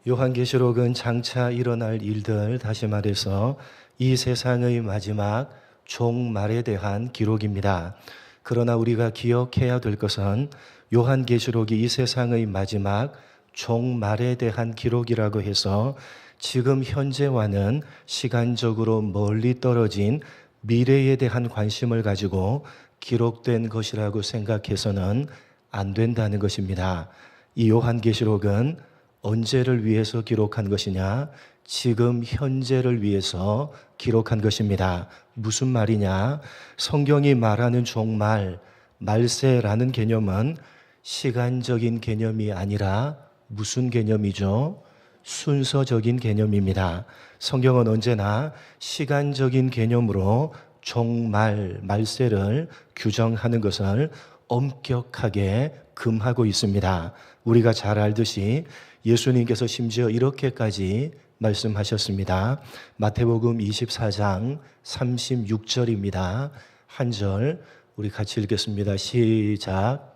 요한계시록은 장차 일어날 일들, 다시 말해서 이 세상의 마지막 종말에 대한 기록입니다. 그러나 우리가 기억해야 될 것은 요한계시록이 이 세상의 마지막 종말에 대한 기록이라고 해서 지금 현재와는 시간적으로 멀리 떨어진 미래에 대한 관심을 가지고 기록된 것이라고 생각해서는 안 된다는 것입니다. 이 요한계시록은 언제를 위해서 기록한 것이냐? 지금 현재를 위해서 기록한 것입니다. 무슨 말이냐? 성경이 말하는 종말, 말세라는 개념은 시간적인 개념이 아니라 무슨 개념이죠? 순서적인 개념입니다. 성경은 언제나 시간적인 개념으로 종말, 말세를 규정하는 것을 엄격하게 금하고 있습니다. 우리가 잘 알듯이 예수님께서 심지어 이렇게까지 말씀하셨습니다. 마태복음 24장 36절입니다. 한 절 우리 같이 읽겠습니다. 시작.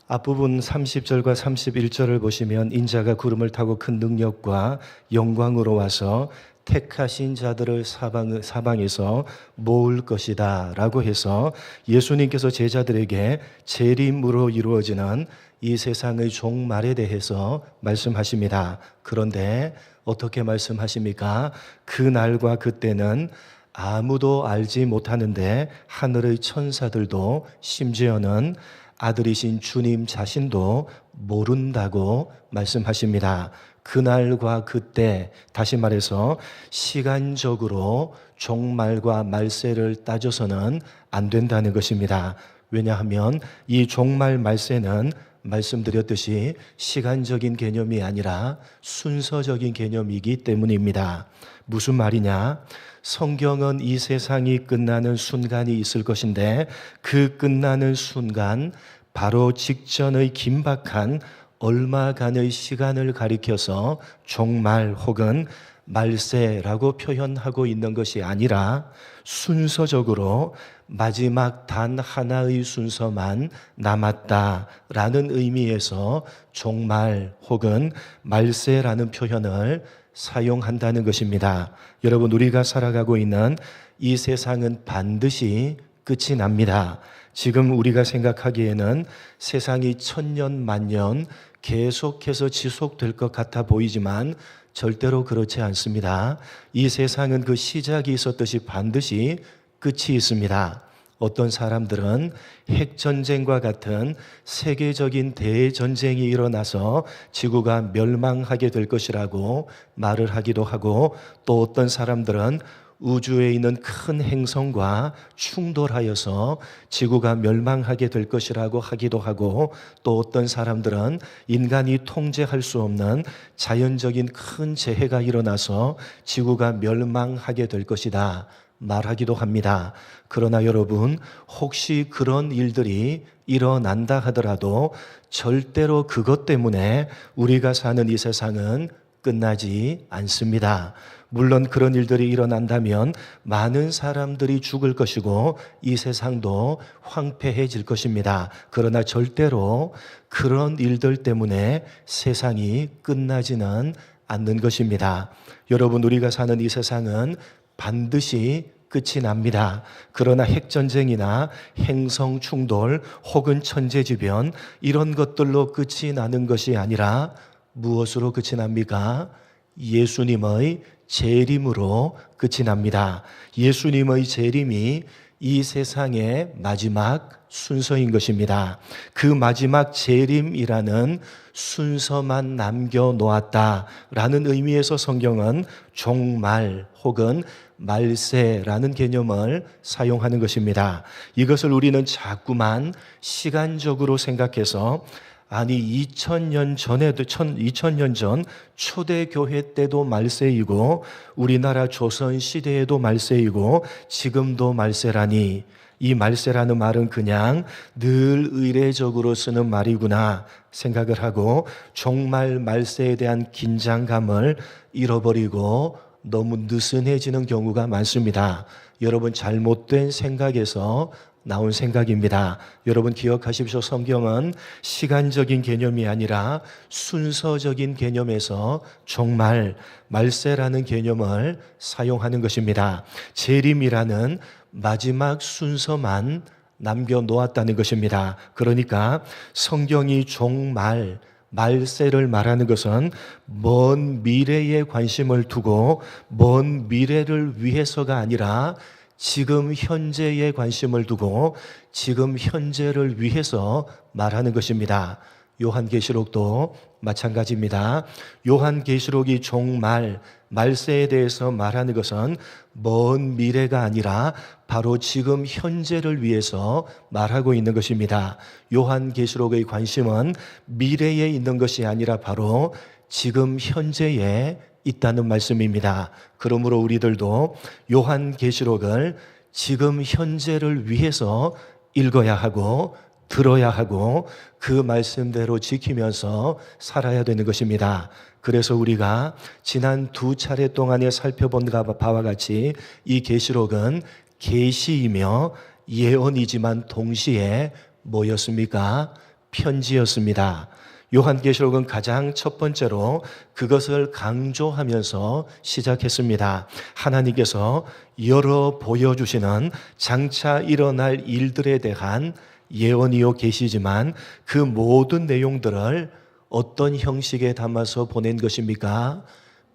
앞부분 30절과 31절을 보시면 인자가 구름을 타고 큰 능력과 영광으로 와서 택하신 자들을 사방에서 모을 것이다 라고 해서 예수님께서 제자들에게 재림으로 이루어지는 이 세상의 종말에 대해서 말씀하십니다. 그런데 어떻게 말씀하십니까? 그 날과 그때는 아무도 알지 못하는데 하늘의 천사들도 심지어는 아들이신 주님 자신도 모른다고 말씀하십니다. 그날과 그때, 다시 말해서 시간적으로 종말과 말세를 따져서는 안 된다는 것입니다. 왜냐하면 이 종말 말세는 말씀드렸듯이 시간적인 개념이 아니라 순서적인 개념이기 때문입니다. 무슨 말이냐? 성경은 이 세상이 끝나는 순간이 있을 것인데 그 끝나는 순간 바로 직전의 긴박한 얼마간의 시간을 가리켜서 종말 혹은 말세라고 표현하고 있는 것이 아니라 순서적으로 마지막 단 하나의 순서만 남았다라는 의미에서 종말 혹은 말세라는 표현을 사용한다는 것입니다. 여러분, 우리가 살아가고 있는 이 세상은 반드시 끝이 납니다. 지금 우리가 생각하기에는 세상이 천년 만년 계속해서 지속될 것 같아 보이지만 절대로 그렇지 않습니다. 이 세상은 그 시작이 있었듯이 반드시 끝이 있습니다. 어떤 사람들은 핵전쟁과 같은 세계적인 대전쟁이 일어나서 지구가 멸망하게 될 것이라고 말을 하기도 하고, 또 어떤 사람들은 우주에 있는 큰 행성과 충돌하여서 지구가 멸망하게 될 것이라고 하기도 하고, 또 어떤 사람들은 인간이 통제할 수 없는 자연적인 큰 재해가 일어나서 지구가 멸망하게 될 것이다 말하기도 합니다. 그러나 여러분, 혹시 그런 일들이 일어난다 하더라도 절대로 그것 때문에 우리가 사는 이 세상은 끝나지 않습니다. 물론 그런 일들이 일어난다면 많은 사람들이 죽을 것이고 이 세상도 황폐해질 것입니다. 그러나 절대로 그런 일들 때문에 세상이 끝나지는 않는 것입니다. 여러분, 우리가 사는 이 세상은 반드시 끝이 납니다. 그러나 핵전쟁이나 행성 충돌 혹은 천재지변 이런 것들로 끝이 나는 것이 아니라 무엇으로 끝이 납니까? 예수님의 재림으로 끝이 납니다. 예수님의 재림이 이 세상의 마지막 순서인 것입니다. 그 마지막 재림이라는 순서만 남겨놓았다라는 의미에서 성경은 종말 혹은 말세라는 개념을 사용하는 것입니다. 이것을 우리는 자꾸만 시간적으로 생각해서 아니 2000년 전에도 2000년 전 초대교회 때도 말세이고 우리나라 조선 시대에도 말세이고 지금도 말세라니, 이 말세라는 말은 그냥 늘 의례적으로 쓰는 말이구나 생각을 하고 종말 말세에 대한 긴장감을 잃어버리고 너무 느슨해지는 경우가 많습니다. 여러분 잘못된 생각에서 나온 생각입니다. 여러분 기억하십시오. 성경은 시간적인 개념이 아니라 순서적인 개념에서 종말, 말세라는 개념을 사용하는 것입니다. 재림이라는 마지막 순서만 남겨놓았다는 것입니다. 그러니까 성경이 종말, 말세를 말하는 것은 먼 미래에 관심을 두고 먼 미래를 위해서가 아니라 지금 현재에 관심을 두고 지금 현재를 위해서 말하는 것입니다. 요한계시록도 마찬가지입니다. 요한계시록이 종말, 말세에 대해서 말하는 것은 먼 미래가 아니라 바로 지금 현재를 위해서 말하고 있는 것입니다. 요한계시록의 관심은 미래에 있는 것이 아니라 바로 지금 현재에 있다는 말씀입니다. 그러므로 우리들도 요한계시록을 지금 현재를 위해서 읽어야 하고 들어야 하고 그 말씀대로 지키면서 살아야 되는 것입니다. 그래서 우리가 지난 2차례 동안에 살펴본 바와 같이 이 계시록은 계시이며 예언이지만 동시에 뭐였습니까? 편지였습니다. 요한계시록은 가장 첫 번째로 그것을 강조하면서 시작했습니다. 하나님께서 열어 보여주시는 장차 일어날 일들에 대한 예언이요 계시지만 그 모든 내용들을 어떤 형식에 담아서 보낸 것입니까?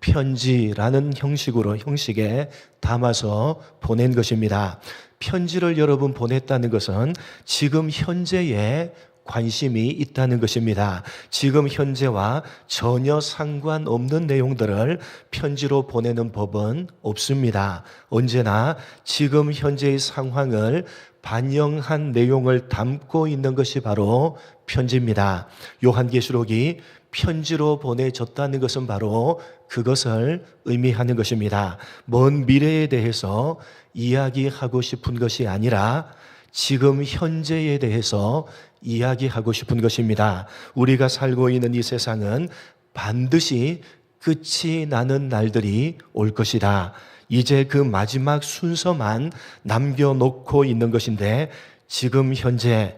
편지라는 형식에 담아서 보낸 것입니다. 편지를 여러분 보냈다는 것은 지금 현재에 관심이 있다는 것입니다. 지금 현재와 전혀 상관없는 내용들을 편지로 보내는 법은 없습니다. 언제나 지금 현재의 상황을 반영한 내용을 담고 있는 것이 바로 편지입니다. 요한계시록이 편지로 보내졌다는 것은 바로 그것을 의미하는 것입니다. 먼 미래에 대해서 이야기하고 싶은 것이 아니라 지금 현재에 대해서 이야기하고 싶은 것입니다. 우리가 살고 있는 이 세상은 반드시 끝이 나는 날들이 올 것이다. 이제 그 마지막 순서만 남겨놓고 있는 것인데 지금 현재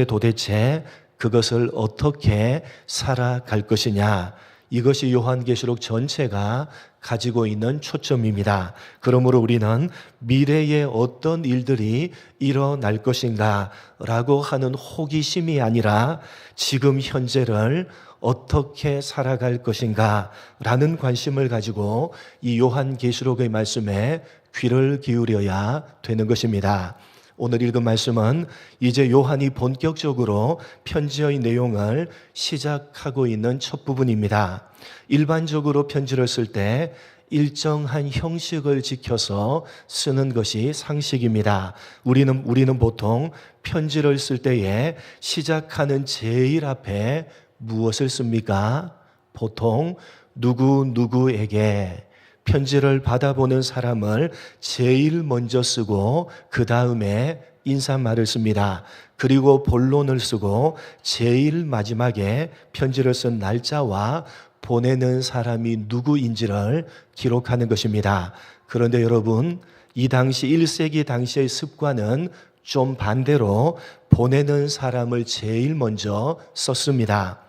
도대체 그것을 어떻게 살아갈 것이냐, 이것이 요한계시록 전체가 가지고 있는 초점입니다. 그러므로 우리는 미래에 어떤 일들이 일어날 것인가 라고 하는 호기심이 아니라 지금 현재를 어떻게 살아갈 것인가 라는 관심을 가지고 이 요한계시록의 말씀에 귀를 기울여야 되는 것입니다. 오늘 읽은 말씀은 이제 요한이 본격적으로 편지의 내용을 시작하고 있는 첫 부분입니다. 일반적으로 편지를 쓸 때 일정한 형식을 지켜서 쓰는 것이 상식입니다. 우리는 보통 편지를 쓸 때에 시작하는 제일 앞에 무엇을 씁니까? 보통 누구에게 편지를 받아보는 사람을 제일 먼저 쓰고 그 다음에 인사말을 씁니다. 그리고 본론을 쓰고 제일 마지막에 편지를 쓴 날짜와 보내는 사람이 누구인지를 기록하는 것입니다. 그런데 여러분, 이 당시 1세기 당시의 습관은 좀 반대로 보내는 사람을 제일 먼저 썼습니다.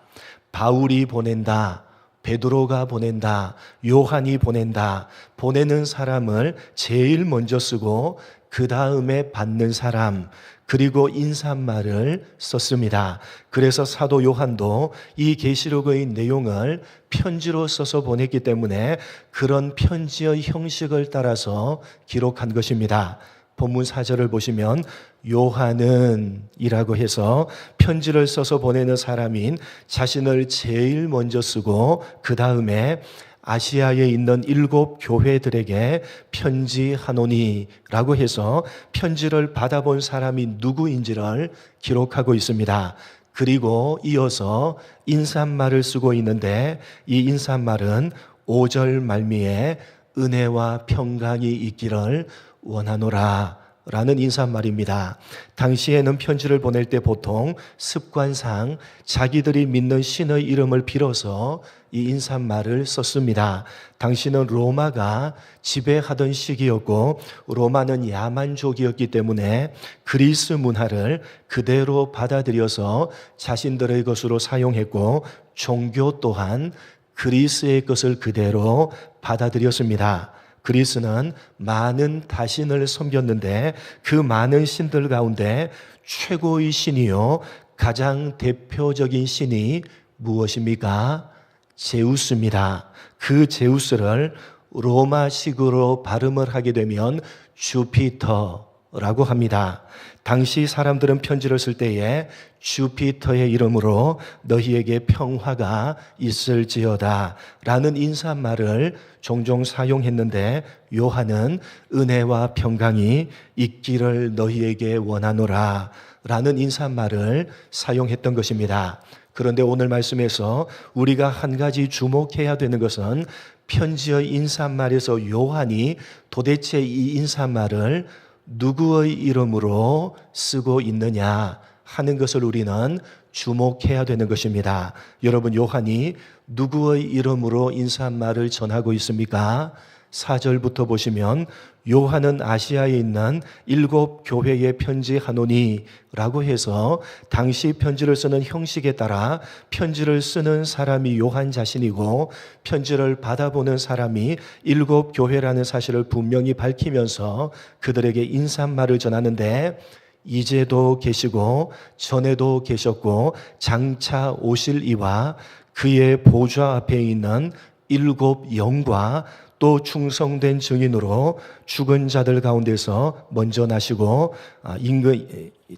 바울이 보낸다, 베드로가 보낸다, 요한이 보낸다. 보내는 사람을 제일 먼저 쓰고 그 다음에 받는 사람, 그리고 인사말을 썼습니다. 그래서 사도 요한도 이 계시록의 내용을 편지로 써서 보냈기 때문에 그런 편지의 형식을 따라서 기록한 것입니다. 본문 4절을 보시면 요한은 이라고 해서 편지를 써서 보내는 사람인 자신을 제일 먼저 쓰고 그 다음에 아시아에 있는 7 교회들에게 편지하노니 라고 해서 편지를 받아본 사람이 누구인지를 기록하고 있습니다. 그리고 이어서 인사말을 쓰고 있는데 이 인사말은 5절 말미에 은혜와 평강이 있기를 원하노라 라는 인사말입니다. 당시에는 편지를 보낼 때 보통 습관상 자기들이 믿는 신의 이름을 빌어서 이 인사말을 썼습니다. 당시는 로마가 지배하던 시기였고 로마는 야만족이었기 때문에 그리스 문화를 그대로 받아들여서 자신들의 것으로 사용했고 종교 또한 그리스의 것을 그대로 받아들였습니다. 그리스는 많은 다신을 섬겼는데 그 많은 신들 가운데 최고의 신이요 가장 대표적인 신이 무엇입니까? 제우스입니다. 그 제우스를 로마식으로 발음을 하게 되면 주피터라고 합니다. 당시 사람들은 편지를 쓸 때에 주피터의 이름으로 너희에게 평화가 있을지어다 라는 인사말을 종종 사용했는데 요한은 은혜와 평강이 있기를 너희에게 원하노라 라는 인사말을 사용했던 것입니다. 그런데 오늘 말씀에서 우리가 한 가지 주목해야 되는 것은 편지의 인사말에서 요한이 도대체 이 인사말을 누구의 이름으로 쓰고 있느냐 하는 것을 우리는 주목해야 되는 것입니다. 여러분, 요한이 누구의 이름으로 인사말을 전하고 있습니까? 4절부터 보시면 요한은 아시아에 있는 7 교회에 편지하노니 라고 해서 당시 편지를 쓰는 형식에 따라 편지를 쓰는 사람이 요한 자신이고 편지를 받아보는 사람이 7 교회라는 사실을 분명히 밝히면서 그들에게 인사말을 전하는데 이제도 계시고 전에도 계셨고 장차 오실 이와 그의 보좌 앞에 있는 7 영과 또 충성된 증인으로 죽은 자들 가운데서 먼저 나시고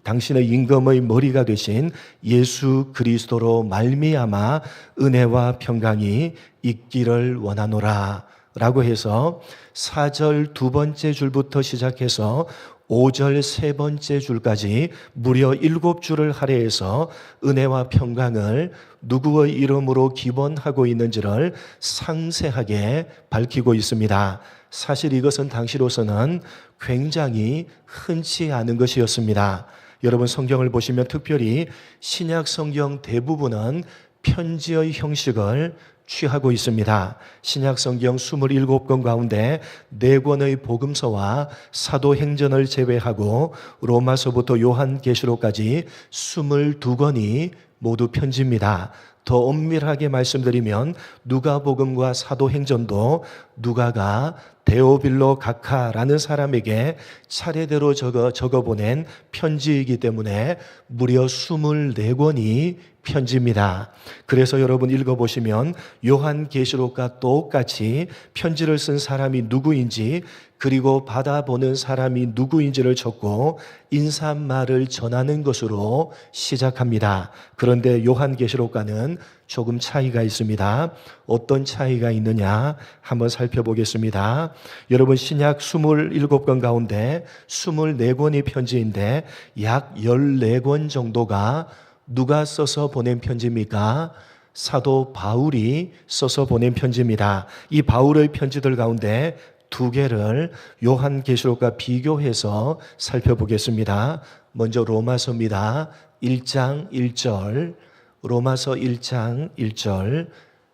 당신의 임금의 머리가 되신 예수 그리스도로 말미암아 은혜와 평강이 있기를 원하노라 라고 해서 4절 두 번째 줄부터 시작해서 5절 세 번째 줄까지 무려 7줄을 할애해서 은혜와 평강을 누구의 이름으로 기원하고 있는지를 상세하게 밝히고 있습니다. 사실 이것은 당시로서는 굉장히 흔치 않은 것이었습니다. 여러분, 성경을 보시면 특별히 신약 성경 대부분은 편지의 형식을 취하고 있습니다. 신약 성경 27권 가운데 4권의 복음서와 사도행전을 제외하고 로마서부터 요한계시록까지 22권이 모두 편지입니다. 더 엄밀하게 말씀드리면 누가복음과 사도행전도 누가가 데오빌로 각하라는 사람에게 차례대로 적어보낸 편지이기 때문에 무려 24권이 편지입니다. 그래서 여러분 읽어보시면 요한계시록과 똑같이 편지를 쓴 사람이 누구인지 그리고 받아보는 사람이 누구인지를 적고 인사말을 전하는 것으로 시작합니다. 그런데 요한계시록과는 조금 차이가 있습니다. 어떤 차이가 있느냐 한번 살펴보겠습니다. 여러분, 신약 27권 가운데 24권이 편지인데 약 14권 정도가 누가 써서 보낸 편지입니까? 사도 바울이 써서 보낸 편지입니다. 이 바울의 편지들 가운데 2개를 요한계시록과 비교해서 살펴보겠습니다. 먼저 로마서입니다. 1장 1절, 로마서 1장 1절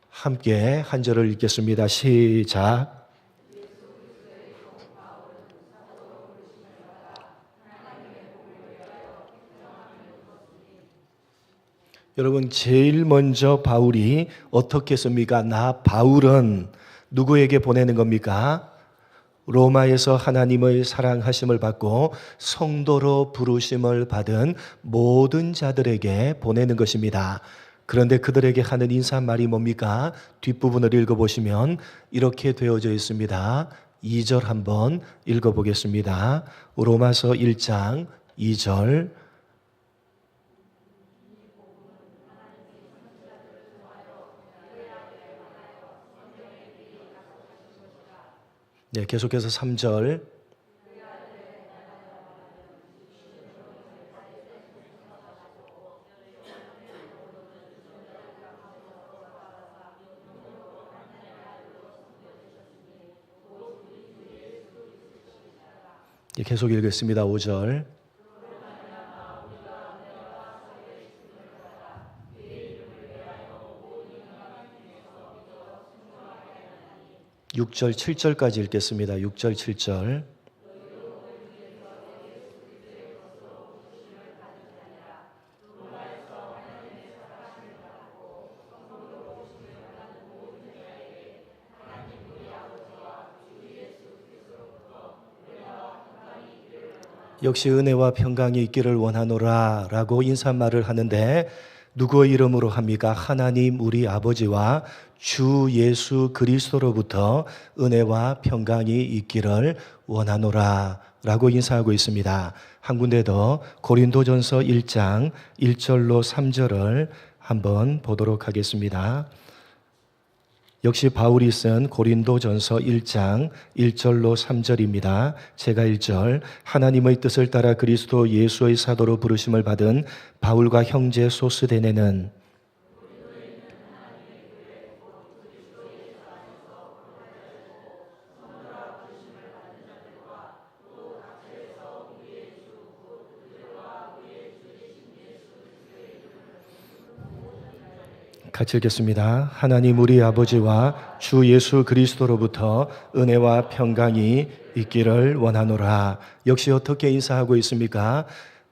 함께 한 절을 읽겠습니다. 시작. 여러분, 제일 먼저 바울이 어떻게 씁니까? 나 바울은 누구에게 보내는 겁니까? 로마에서 하나님의 사랑하심을 받고 성도로 부르심을 받은 모든 자들에게 보내는 것입니다. 그런데 그들에게 하는 인사말이 뭡니까? 뒷부분을 읽어보시면 이렇게 되어져 있습니다. 2절 한번 읽어보겠습니다. 로마서 1장 2절. 네, 계속해서 3절. 계속 읽겠습니다. 5절. 육절 7절까지 읽겠습니다. 6절, 7절. 역시 은혜와 평강이 있기를 원하노라 라고 인사말을 하는데 누구의 이름으로 합니까? 하나님 우리 아버지와 주 예수 그리스도로부터 은혜와 평강이 있기를 원하노라 라고 인사하고 있습니다. 한 군데 더 고린도전서 1장 1절로 3절을 한번 보도록 하겠습니다. 역시 바울이 쓴 고린도전서 1장 1절로 3절입니다. 제가 1절 하나님의 뜻을 따라 그리스도 예수의 사도로 부르심을 받은 바울과 형제 소스데네는 같이 읽겠습니다. 하나님 우리 아버지와 주 예수 그리스도로부터 은혜와 평강이 있기를 원하노라. 역시 어떻게 인사하고 있습니까?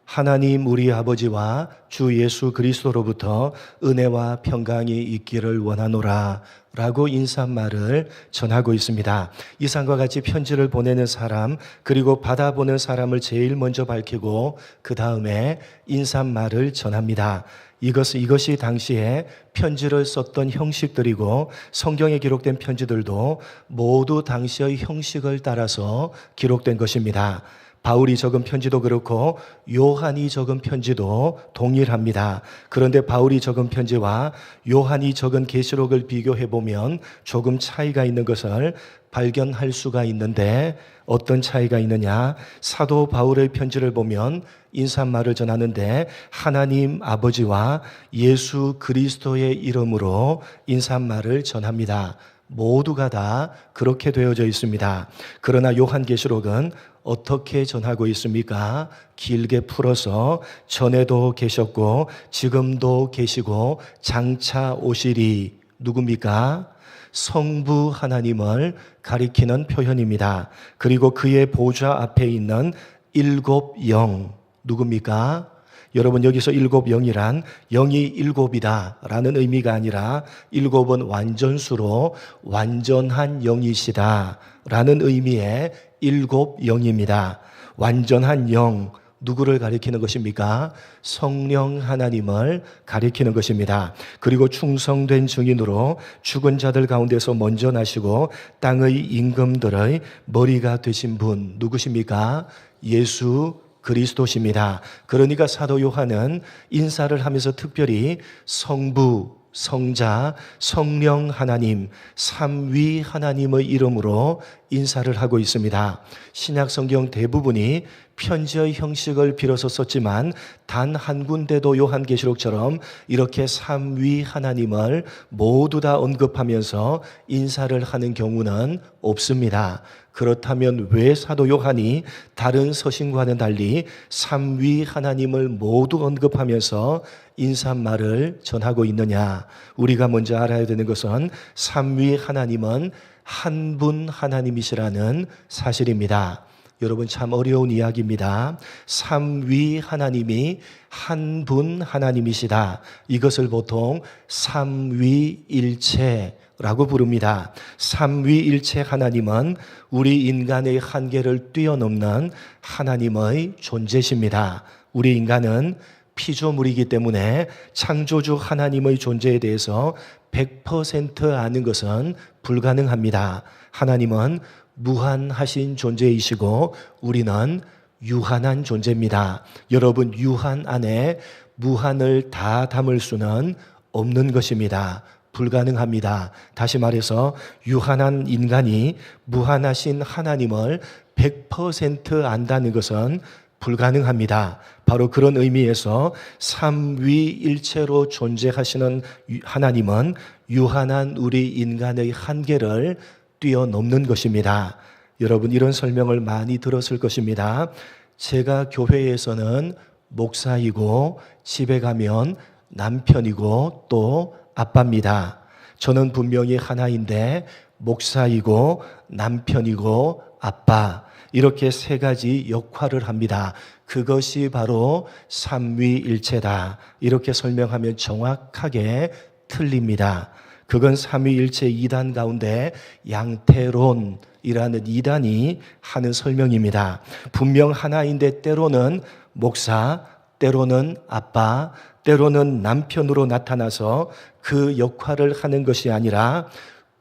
하나님 우리 아버지와 주 예수 그리스도로부터 은혜와 평강이 있기를 원하노라 라고 인사말을 전하고 있습니다. 이상과 같이 편지를 보내는 사람 그리고 받아보는 사람을 제일 먼저 밝히고 그 다음에 인사말을 전합니다. 이것이 당시에 편지를 썼던 형식들이고 성경에 기록된 편지들도 모두 당시의 형식을 따라서 기록된 것입니다. 바울이 적은 편지도 그렇고 요한이 적은 편지도 동일합니다. 그런데 바울이 적은 편지와 요한이 적은 계시록을 비교해 보면 조금 차이가 있는 것을 발견할 수가 있는데 어떤 차이가 있느냐? 사도 바울의 편지를 보면 인사말을 전하는데 하나님 아버지와 예수 그리스도의 이름으로 인사말을 전합니다. 모두가 다 그렇게 되어져 있습니다. 그러나 요한계시록은 어떻게 전하고 있습니까? 길게 풀어서 전에도 계셨고 지금도 계시고 장차 오시리 누굽니까? 성부 하나님을 가리키는 표현입니다. 그리고 그의 보좌 앞에 있는 일곱 영 누굽니까? 여러분 여기서 일곱 영이란 영이 일곱이다 라는 의미가 아니라 일곱은 완전수로 완전한 영이시다 라는 의미의 일곱 영입니다. 완전한 영 누구를 가리키는 것입니까? 성령 하나님을 가리키는 것입니다. 그리고 충성된 증인으로 죽은 자들 가운데서 먼저 나시고 땅의 임금들의 머리가 되신 분 누구십니까? 예수 그리스도십니다. 그러니까 사도 요한은 인사를 하면서 특별히 성부, 성자, 성령 하나님, 삼위 하나님의 이름으로 인사를 하고 있습니다. 신약 성경 대부분이 편지의 형식을 빌어서 썼지만 단 한 군데도 요한계시록처럼 이렇게 삼위 하나님을 모두 다 언급하면서 인사를 하는 경우는 없습니다. 그렇다면 왜 사도 요한이 다른 서신과는 달리 삼위 하나님을 모두 언급하면서 인사말을 전하고 있느냐? 우리가 먼저 알아야 되는 것은 삼위 하나님은 한 분 하나님이시라는 사실입니다. 여러분 참 어려운 이야기입니다. 삼위 하나님이 한 분 하나님이시다. 이것을 보통 삼위일체라고 부릅니다. 삼위일체 하나님은 우리 인간의 한계를 뛰어넘는 하나님의 존재십니다. 우리 인간은 피조물이기 때문에 창조주 하나님의 존재에 대해서 100% 아는 것은 불가능합니다. 하나님은 무한하신 존재이시고 우리는 유한한 존재입니다. 여러분 유한 안에 무한을 다 담을 수는 없는 것입니다. 불가능합니다. 다시 말해서 유한한 인간이 무한하신 하나님을 100% 안다는 것은 불가능합니다. 바로 그런 의미에서 삼위일체로 존재하시는 하나님은 유한한 우리 인간의 한계를 뛰어넘는 것입니다. 여러분 이런 설명을 많이 들었을 것입니다. 제가 교회에서는 목사이고 집에 가면 남편이고 또 아빠입니다. 저는 분명히 하나인데 목사이고 남편이고 아빠, 이렇게 세 가지 역할을 합니다. 그것이 바로 삼위일체다. 이렇게 설명하면 정확하게 틀립니다. 그건 삼위일체 2단 가운데 양태론이라는 2단이 하는 설명입니다. 분명 하나인데 때로는 목사, 때로는 아빠, 때로는 남편으로 나타나서 그 역할을 하는 것이 아니라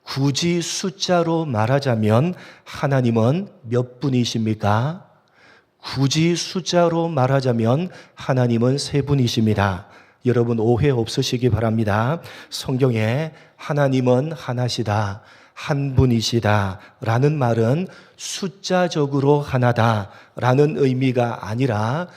굳이 숫자로 말하자면 하나님은 몇 분이십니까? 굳이 숫자로 말하자면 하나님은 세 분이십니다. 여러분 오해 없으시기 바랍니다. 성경에 하나님은 하나시다, 한 분이시다 라는 말은 숫자적으로 하나다 라는 의미가 아니라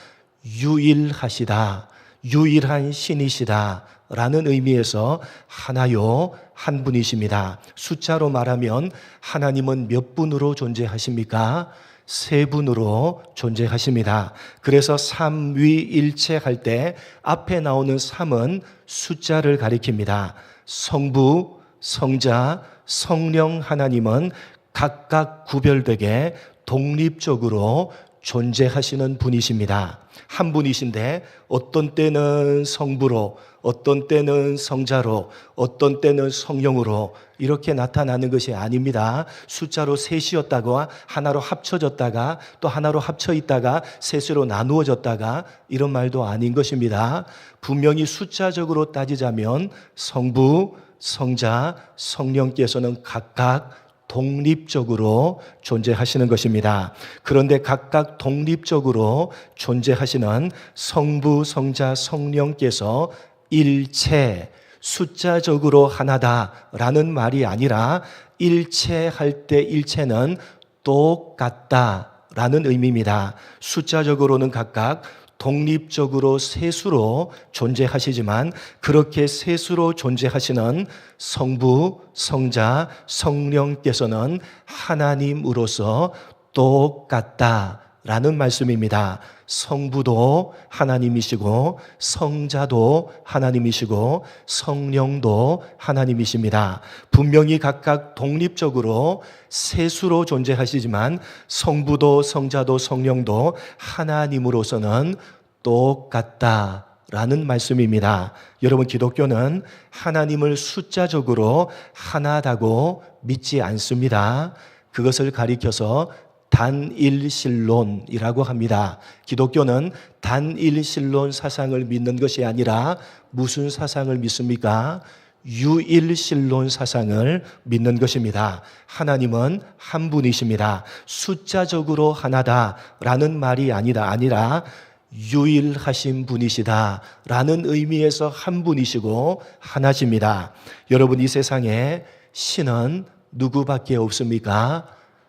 유일하시다, 유일한 신이시다 라는 의미에서 하나요, 한 분이십니다. 숫자로 말하면 하나님은 몇 분으로 존재하십니까? 세 분으로 존재하십니다. 그래서 삼위일체 할 때 앞에 나오는 삼은 숫자를 가리킵니다. 성부, 성자, 성령 하나님은 각각 구별되게 독립적으로 존재하시는 분이십니다. 한 분이신데 어떤 때는 성부로, 어떤 때는 성자로, 어떤 때는 성령으로 이렇게 나타나는 것이 아닙니다. 숫자로 셋이었다가 하나로 합쳐졌다가 또 하나로 합쳐 있다가 셋으로 나누어졌다가 이런 말도 아닌 것입니다. 분명히 숫자적으로 따지자면 성부, 성자, 성령께서는 각각 독립적으로 존재하시는 것입니다. 그런데 각각 독립적으로 존재하시는 성부, 성자, 성령께서 일체, 숫자적으로 하나다라는 말이 아니라 일체할 때 일체는 똑같다라는 의미입니다. 숫자적으로는 각각 독립적으로 셋으로 존재하시지만 그렇게 셋으로 존재하시는 성부, 성자, 성령께서는 하나님으로서 똑같다라는 말씀입니다. 성부도 하나님이시고 성자도 하나님이시고 성령도 하나님이십니다. 분명히 각각 독립적으로 셋으로 존재하시지만 성부도 성자도 성령도 하나님으로서는 똑같다라는 말씀입니다. 여러분 기독교는 하나님을 숫자적으로 하나다고 믿지 않습니다. 그것을 가리켜서 단일신론이라고 합니다. 기독교는 단일신론 사상을 믿는 것이 아니라 무슨 사상을 믿습니까? 유일신론 사상을 믿는 것입니다. 하나님은 한 분이십니다. 숫자적으로 하나다라는 말이 아니라 유일하신 분이시다라는 의미에서 한 분이시고 하나십니다. 여러분 이 세상에 신은 누구밖에 없습니까?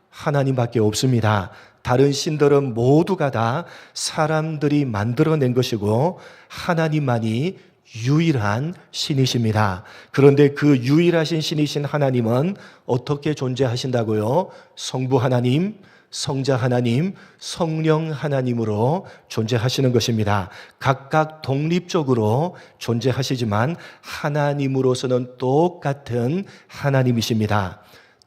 하나님밖에 없습니다. 다른 신들은 모두가 다 사람들이 만들어낸 것이고 하나님만이 유일한 신이십니다. 그런데 그 유일하신 신이신 하나님은 어떻게 존재하신다고요? 성부 하나님, 성자 하나님, 성령 하나님으로 존재하시는 것입니다. 각각 독립적으로 존재하시지만 하나님으로서는 똑같은 하나님이십니다.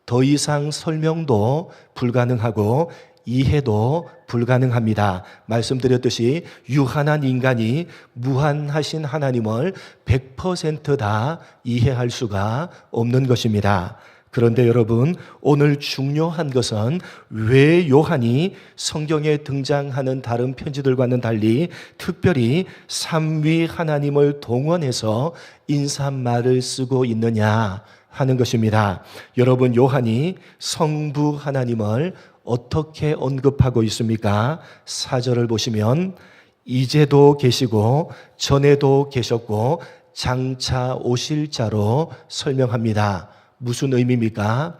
더 이상 설명도 불가능하고 이해도 불가능합니다. 말씀드렸듯이 유한한 인간이 무한하신 하나님을 100% 다 이해할 수가 없는 것입니다. 그런데 여러분, 오늘 중요한 것은 왜 요한이 성경에 등장하는 다른 편지들과는 달리 특별히 삼위 하나님을 동원해서 인사말을 쓰고 있느냐 하는 것입니다. 여러분, 요한이 성부 하나님을 어떻게 언급하고 있습니까? 4절을 보시면 이제도 계시고 전에도 계셨고 장차 오실 자로 설명합니다. 무슨 의미입니까?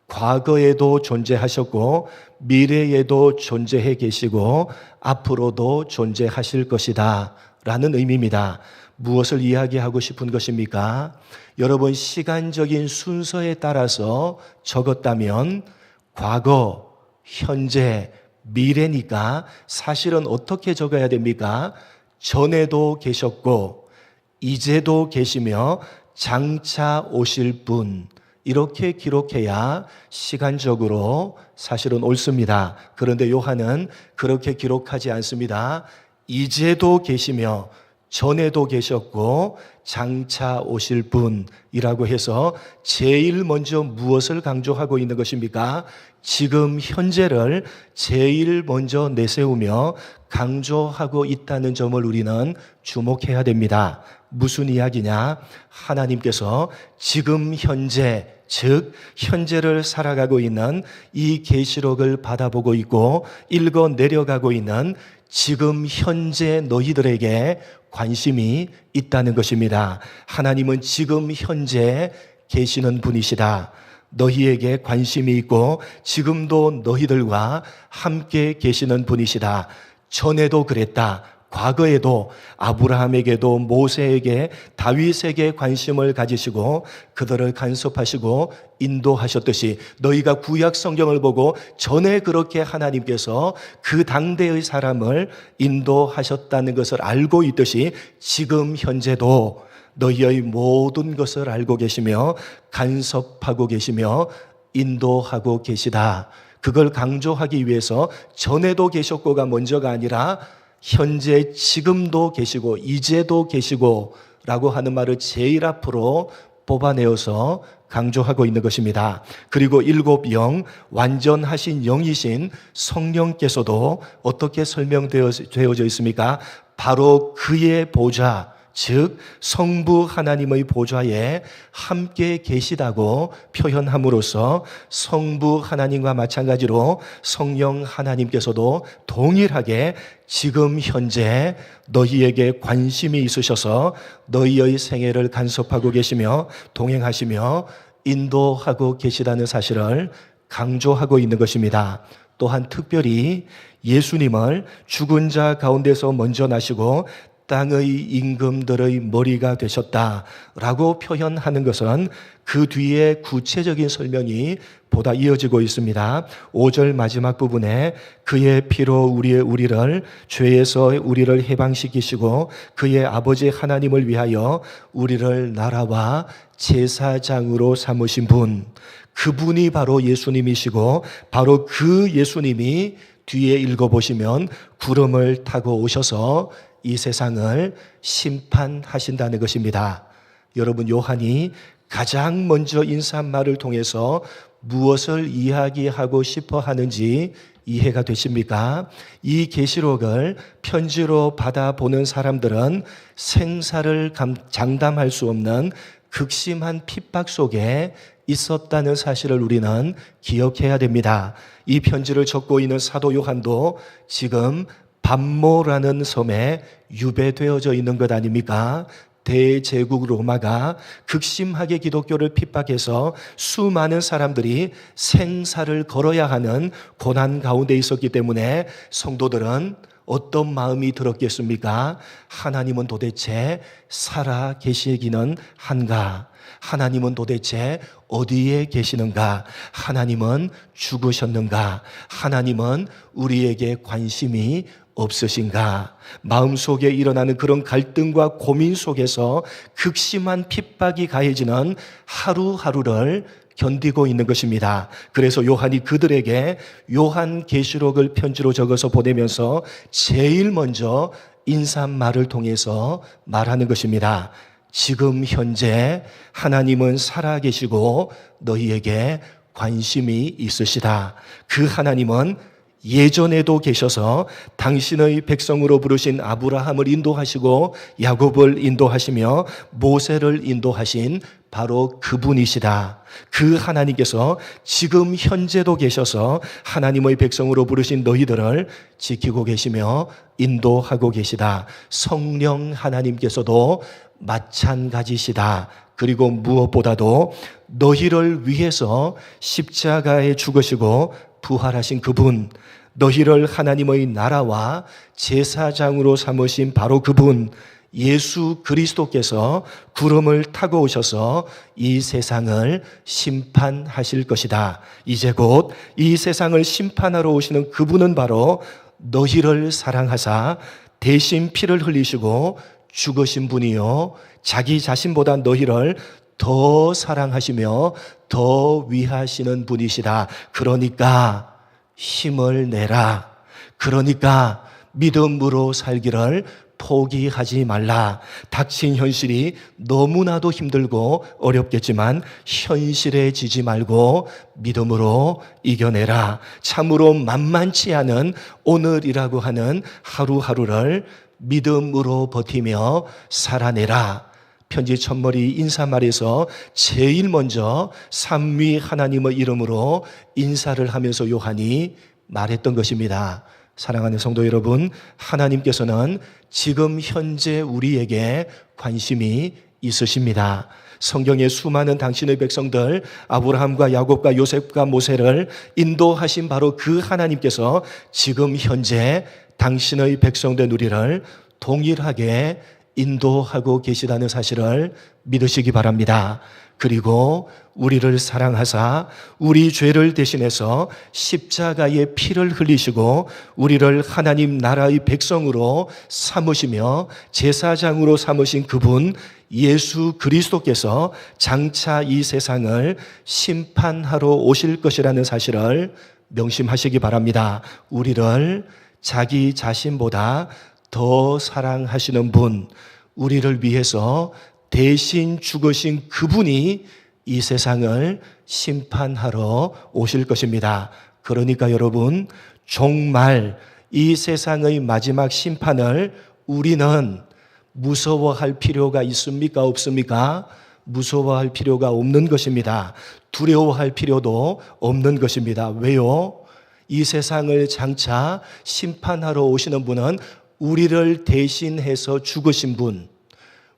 과거에도 존재하셨고 미래에도 존재해 계시고 앞으로도 존재하실 것이다 라는 의미입니다. 무엇을 이야기하고 싶은 것입니까? 여러분, 시간적인 순서에 따라서 적었다면 과거, 현재, 미래니까 사실은 어떻게 적어야 됩니까? 전에도 계셨고 이제도 계시며 장차 오실 분, 이렇게 기록해야 시간적으로 사실은 옳습니다. 그런데 요한은 그렇게 기록하지 않습니다. 이제도 계시며 전에도 계셨고 장차 오실 분이라고 해서 제일 먼저 무엇을 강조하고 있는 것입니까? 지금 현재를 제일 먼저 내세우며 강조하고 있다는 점을 우리는 주목해야 됩니다. 무슨 이야기냐? 하나님께서 지금 현재, 즉 현재를 살아가고 있는 이 계시록을 받아보고 있고 읽어 내려가고 있는 지금 현재 너희들에게 관심이 있다는 것입니다. 하나님은 지금 현재 계시는 분이시다. 너희에게 관심이 있고 지금도 너희들과 함께 계시는 분이시다. 전에도 그랬다. 과거에도 아브라함에게도 모세에게 다윗에게 관심을 가지시고 그들을 간섭하시고 인도하셨듯이 너희가 구약 성경을 보고 전에 그렇게 하나님께서 그 당대의 사람을 인도하셨다는 것을 알고 있듯이 지금 현재도 너희의 모든 것을 알고 계시며 간섭하고 계시며 인도하고 계시다. 그걸 강조하기 위해서 전에도 계셨고가 먼저가 아니라 현재 지금도 계시고 이제도 계시고 라고 하는 말을 제일 앞으로 뽑아내어서 강조하고 있는 것입니다. 그리고 일곱 영, 완전하신 영이신 성령께서도 어떻게 설명되어져 있습니까? 바로 그의 보좌, 즉 성부 하나님의 보좌에 함께 계시다고 표현함으로써 성부 하나님과 마찬가지로 성령 하나님께서도 동일하게 지금 현재 너희에게 관심이 있으셔서 너희의 생애를 간섭하고 계시며 동행하시며 인도하고 계시다는 사실을 강조하고 있는 것입니다. 또한 특별히 예수님을 죽은 자 가운데서 먼저 나시고 땅의 임금들의 머리가 되셨다라고 표현하는 것은 그 뒤에 구체적인 설명이 보다 이어지고 있습니다. 5절 마지막 부분에 그의 피로 우리를 죄에서 우리를 해방시키시고 그의 아버지 하나님을 위하여 우리를 나라와 제사장으로 삼으신 분, 그분이 바로 예수님이시고 바로 그 예수님이 뒤에 읽어보시면 구름을 타고 오셔서 이 세상을 심판하신다는 것입니다. 여러분, 요한이 가장 먼저 인사한 말을 통해서 무엇을 이야기하고 싶어 하는지 이해가 되십니까? 이 계시록을 편지로 받아보는 사람들은 생사를 장담할 수 없는 극심한 핍박 속에 있었다는 사실을 우리는 기억해야 됩니다. 이 편지를 적고 있는 사도 요한도 지금 밤모라는 섬에 유배되어져 있는 것 아닙니까? 대제국 로마가 극심하게 기독교를 핍박해서 수많은 사람들이 생사를 걸어야 하는 고난 가운데 있었기 때문에 성도들은 어떤 마음이 들었겠습니까? 하나님은 도대체 살아 계시기는 한가? 하나님은 도대체 어디에 계시는가? 하나님은 죽으셨는가? 하나님은 우리에게 관심이 없으신가? 마음속에 일어나는 그런 갈등과 고민 속에서 극심한 핍박이 가해지는 하루하루를 견디고 있는 것입니다. 그래서 요한이 그들에게 요한계시록을 편지로 적어서 보내면서 제일 먼저 인사말을 통해서 말하는 것입니다. 지금 현재 하나님은 살아계시고 너희에게 관심이 있으시다. 그 하나님은 예전에도 계셔서 당신의 백성으로 부르신 아브라함을 인도하시고 야곱을 인도하시며 모세를 인도하신 바로 그분이시다. 그 하나님께서 지금 현재도 계셔서 하나님의 백성으로 부르신 너희들을 지키고 계시며 인도하고 계시다. 성령 하나님께서도 마찬가지시다. 그리고 무엇보다도 너희를 위해서 십자가에 죽으시고 부활하신 그분, 너희를 하나님의 나라와 제사장으로 삼으신 바로 그분, 예수 그리스도께서 구름을 타고 오셔서 이 세상을 심판하실 것이다. 이제 곧 이 세상을 심판하러 오시는 그분은 바로 너희를 사랑하사 대신 피를 흘리시고 죽으신 분이요 자기 자신보다 너희를 더 사랑하시며 더 위하시는 분이시다. 그러니까 힘을 내라. 그러니까 믿음으로 살기를 포기하지 말라. 닥친 현실이 너무나도 힘들고 어렵겠지만 현실에 지지 말고 믿음으로 이겨내라. 참으로 만만치 않은 오늘이라고 하는 하루하루를 믿음으로 버티며 살아내라. 편지 첫머리 인사말에서 제일 먼저 삼위 하나님의 이름으로 인사를 하면서 요한이 말했던 것입니다. 사랑하는 성도 여러분, 하나님께서는 지금 현재 우리에게 관심이 있으십니다. 성경의 수많은 당신의 백성들, 아브라함과 야곱과 요셉과 모세를 인도하신 바로 그 하나님께서 지금 현재 당신의 백성된 우리를 동일하게 인도하고 계시다는 사실을 믿으시기 바랍니다. 그리고 우리를 사랑하사 우리 죄를 대신해서 십자가의 피를 흘리시고 우리를 하나님 나라의 백성으로 삼으시며 제사장으로 삼으신 그분 예수 그리스도께서 장차 이 세상을 심판하러 오실 것이라는 사실을 명심하시기 바랍니다. 우리를 자기 자신보다 더 사랑하시는 분, 우리를 위해서 대신 죽으신 그분이 이 세상을 심판하러 오실 것입니다. 그러니까 여러분, 정말 이 세상의 마지막 심판을 우리는 무서워할 필요가 있습니까? 없습니까? 무서워할 필요가 없는 것입니다. 두려워할 필요도 없는 것입니다. 왜요? 이 세상을 장차 심판하러 오시는 분은 우리를 대신해서 죽으신 분,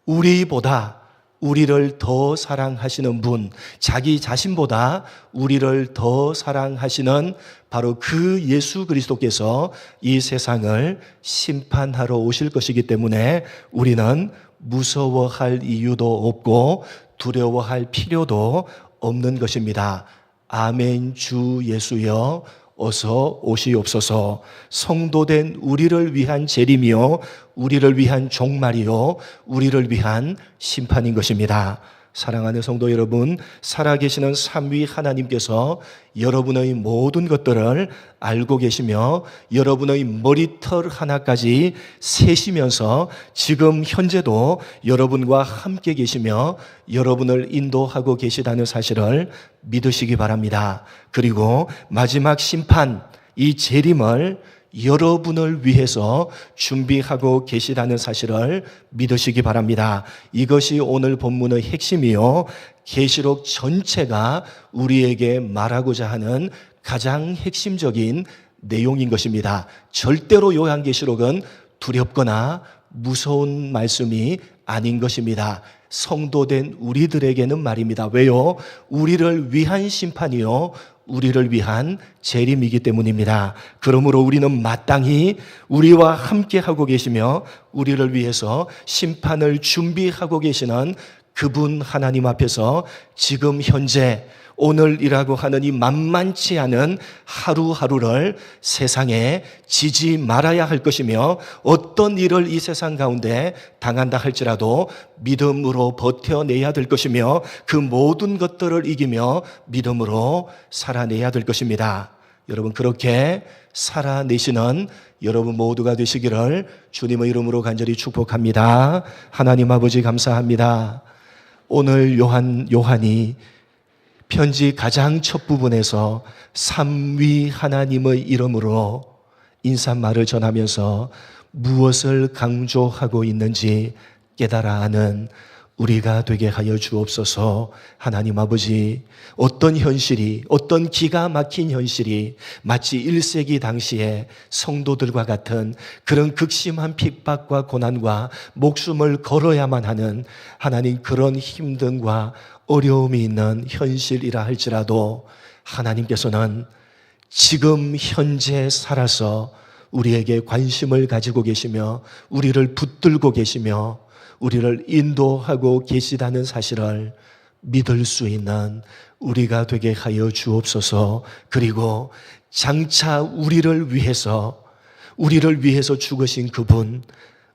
우리보다 우리를 더 사랑하시는 분, 자기 자신보다 우리를 더 사랑하시는 바로 그 예수 그리스도께서 이 세상을 심판하러 오실 것이기 때문에 우리는 무서워할 이유도 없고 두려워할 필요도 없는 것입니다. 아멘. 주 예수여 어서 오시옵소서. 성도된 우리를 위한 재림이요 우리를 위한 종말이요 우리를 위한 심판인 것입니다. 사랑하는 성도 여러분, 살아계시는 삼위 하나님께서 여러분의 모든 것들을 알고 계시며 여러분의 머리털 하나까지 세시면서 지금 현재도 여러분과 함께 계시며 여러분을 인도하고 계시다는 사실을 믿으시기 바랍니다. 그리고 마지막 심판, 이 재림을 여러분을 위해서 준비하고 계시다는 사실을 믿으시기 바랍니다. 이것이 오늘 본문의 핵심이요 계시록 전체가 우리에게 말하고자 하는 가장 핵심적인 내용인 것입니다. 절대로 요한계시록은 두렵거나 무서운 말씀이 아닌 것입니다. 성도된 우리들에게는 말입니다. 왜요? 우리를 위한 심판이요 우리를 위한 재림이기 때문입니다. 그러므로 우리는 마땅히 우리와 함께 하고 계시며 우리를 위해서 심판을 준비하고 계시는 그분 하나님 앞에서 지금 현재 오늘이라고 하는 이 만만치 않은 하루하루를 세상에 지지 말아야 할 것이며 어떤 일을 이 세상 가운데 당한다 할지라도 믿음으로 버텨내야 될 것이며 그 모든 것들을 이기며 믿음으로 살아내야 될 것입니다. 여러분 그렇게 살아내시는 여러분 모두가 되시기를 주님의 이름으로 간절히 축복합니다. 하나님 아버지 감사합니다. 오늘 요한이 편지 가장 첫 부분에서 삼위 하나님의 이름으로 인사말을 전하면서 무엇을 강조하고 있는지 깨달아 아는 우리가 되게 하여 주옵소서. 하나님 아버지, 어떤 현실이, 어떤 기가 막힌 현실이 마치 1세기 당시에 성도들과 같은 그런 극심한 핍박과 고난과 목숨을 걸어야만 하는 하나님 그런 힘듦과 어려움이 있는 현실이라 할지라도 하나님께서는 지금 현재 살아서 우리에게 관심을 가지고 계시며 우리를 붙들고 계시며 우리를 인도하고 계시다는 사실을 믿을 수 있는 우리가 되게 하여 주옵소서. 그리고 장차 우리를 위해서 죽으신 그분,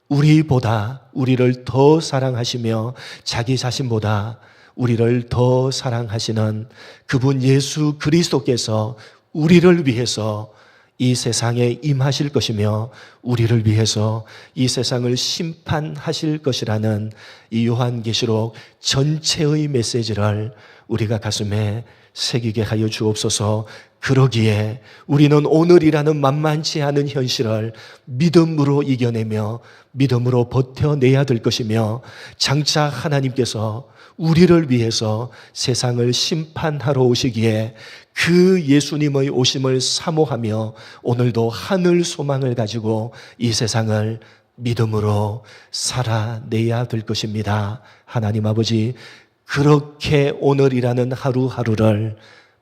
우리를 더 사랑하시며 자기 자신보다 우리를 더 사랑하시는 그분 예수 그리스도께서 우리를 위해서 이 세상에 임하실 것이며 우리를 위해서 이 세상을 심판하실 것이라는 이 요한계시록 전체의 메시지를 우리가 가슴에 새기게 하여 주옵소서. 그러기에 우리는 오늘이라는 만만치 않은 현실을 믿음으로 이겨내며 믿음으로 버텨내야 될 것이며, 장차 하나님께서 우리를 위해서 세상을 심판하러 오시기에 그 예수님의 오심을 사모하며 오늘도 하늘 소망을 가지고 이 세상을 믿음으로 살아내야 될 것입니다. 하나님 아버지, 그렇게 오늘이라는 하루하루를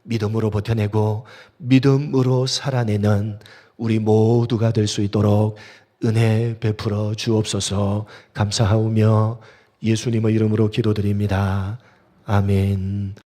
믿음으로 버텨내고 믿음으로 살아내는 우리 모두가 될 수 있도록 은혜 베풀어 주옵소서. 감사하오며 예수님의 이름으로 기도드립니다. 아멘.